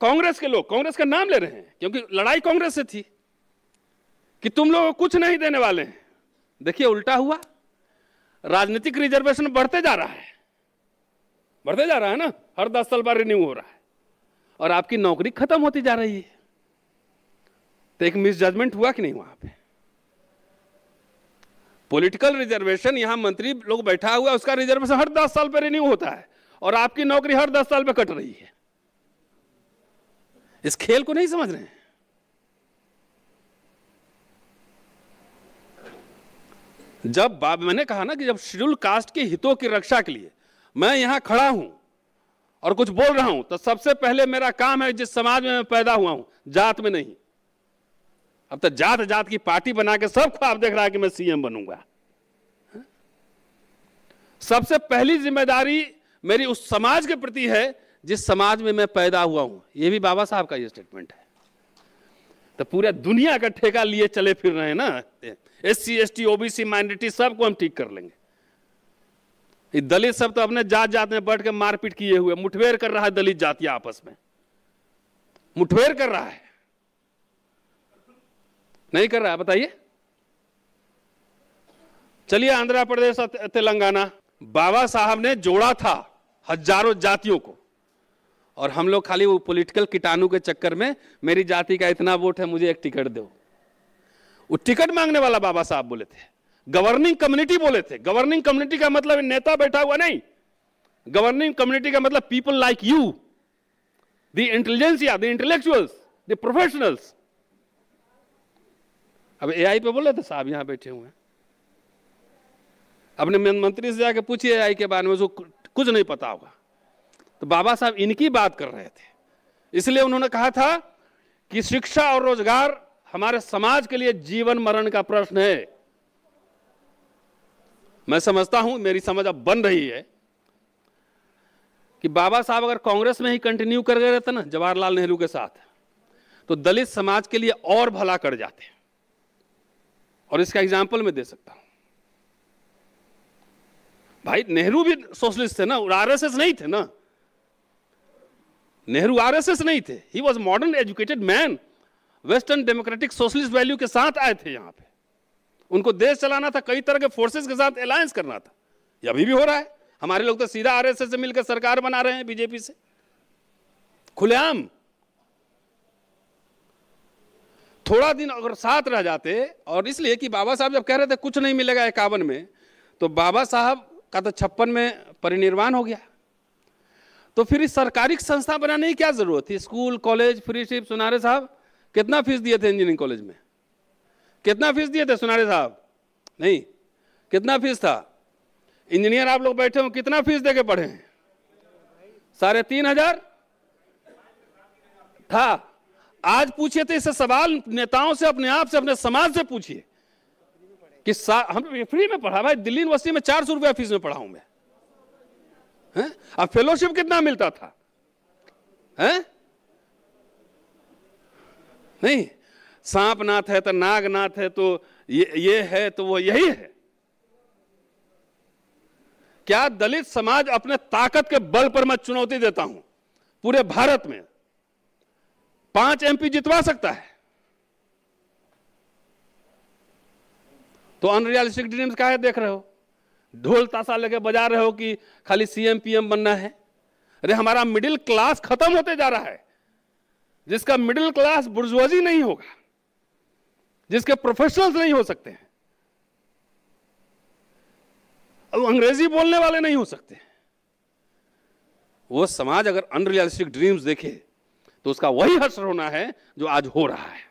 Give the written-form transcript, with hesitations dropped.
कांग्रेस के लोग कांग्रेस का नाम ले रहे हैं क्योंकि लड़ाई कांग्रेस से थी कि तुम लोग कुछ नहीं देने वाले हैं। देखिए उल्टा हुआ, राजनीतिक रिजर्वेशन बढ़ते जा रहा है, बढ़ते जा रहा है ना, हर 10 साल बाद रिन्यू हो रहा है और आपकी नौकरी खत्म होती जा रही है। तो एक मिस जजमेंट हुआ कि नहीं वहां पे? पॉलिटिकल रिजर्वेशन, यहां मंत्री लोग बैठा हुआ, उसका रिजर्वेशन हर 10 साल पे रिन्यू होता है और आपकी नौकरी हर 10 साल पे कट रही है। इस खेल को नहीं समझ रहे हैं। जब मैंने कहा ना कि जब शेड्यूल कास्ट के हितों की रक्षा के लिए मैं यहां खड़ा हूं और कुछ बोल रहा हूं, तो सबसे पहले मेरा काम है जिस समाज में मैं पैदा हुआ हूं, जात में नहीं। अब तो जात जात की पार्टी बना के सब ख्वाब देख रहा है कि मैं सीएम बनूंगा। सबसे पहली जिम्मेदारी मेरी उस समाज के प्रति है जिस समाज में मैं पैदा हुआ हूं। यह भी बाबा साहब का ये स्टेटमेंट है। तो पूरे दुनिया का ठेका लिए चले फिर रहे हैं ना, SC ST OBC माइनॉरिटी सबको हम ठीक कर लेंगे। ये दलित सब तो अपने जात जात में बैठ के मारपीट किए हुए, मुठभेड़ कर रहा है, दलित जातियां आपस में मुठभेड़ कर रहा है, नहीं कर रहा है? बताइए। चलिए आंध्र प्रदेश तेलंगाना, बाबा साहब ने जोड़ा था हजारों जातियों को और हम लोग खाली वो पॉलिटिकल कीटाणु के चक्कर में मेरी जाति का इतना वोट है, मुझे एक टिकट दो। वो टिकट मांगने वाला बाबा साहब बोले थे, गवर्निंग कम्युनिटी बोले थे। गवर्निंग कम्युनिटी का मतलब नेता बैठा हुआ नहीं, गवर्निंग कम्युनिटी का मतलब people like you, the intelligentsia, the intellectuals, the professionals. अब AI पे बोले थे साहब, यहां बैठे हुए हैं। अपने मंत्री से जाके पूछिए AI के बारे में, उसको कुछ नहीं पता होगा। तो बाबा साहब इनकी बात कर रहे थे, इसलिए उन्होंने कहा था कि शिक्षा और रोजगार हमारे समाज के लिए जीवन मरण का प्रश्न है। मैं समझता हूं, मेरी समझ अब बन रही है कि बाबा साहब अगर कांग्रेस में ही कंटिन्यू कर गए रहते ना जवाहरलाल नेहरू के साथ, तो दलित समाज के लिए और भला कर जाते। और इसका एग्जाम्पल मैं दे सकता हूं। भाई नेहरू भी सोशलिस्ट थे ना, RSS नहीं थे ना। नेहरू RSS नहीं थे, he was modern educated man, western democratic socialist value के साथ आए थे यहां पे। उनको देश चलाना था, कई तरह के फोर्सेस के साथ अलायंस करना था। ये अभी भी हो रहा है। हमारे लोग तो सीधा RSS से मिलकर सरकार बना रहे हैं, बीजेपी से खुलेआम। थोड़ा दिन अगर साथ रह जाते, और इसलिए कि बाबा साहब जब कह रहे थे कुछ नहीं मिलेगा 51 में, तो बाबा साहब का तो 56 में परिनिर्वाण हो गया। तो फिर इस सरकारी संस्था बनाने की क्या जरूरत थी? School college free ship. सुनारे साहब कितना फीस दिए थे इंजीनियरिंग कॉलेज में? कितना फीस दिए थे सुनारे साहब? नहीं, कितना फीस था? इंजीनियर आप लोग बैठे हो, कितना फीस देके पढ़े हैं? 3,500 था। आज पूछिए तो इससे सवाल नेताओं से, अपने आप से, अपने समाज से पूछिए कि हम फ्री में पढ़ा। भाई दिल्ली यूनिवर्सिटी में 400 रुपया फीस में पढ़ा हूं मैं। अब फेलोशिप कितना मिलता था? हैं? नहीं, सांपनाथ है तो नागनाथ है, तो ये है तो वो यही है। क्या दलित समाज अपने ताकत के बल पर मैं चुनौती देता हूं, पूरे भारत में 5 MP जितवा सकता है? तो अनरियलिस्टिक ड्रीम्स का है देख रहे हो, ढोल ताशा लेके बजा रहे हो कि खाली CM PM बनना है। अरे हमारा मिडिल क्लास खत्म होते जा रहा है। जिसका मिडिल क्लास बुर्जुआजी नहीं होगा, जिसके प्रोफेशनल्स नहीं हो सकते हैं, अब अंग्रेजी बोलने वाले नहीं हो सकते, वो समाज अगर अनरियलिस्टिक ड्रीम्स देखे तो उसका वही हश्र होना है जो आज हो रहा है।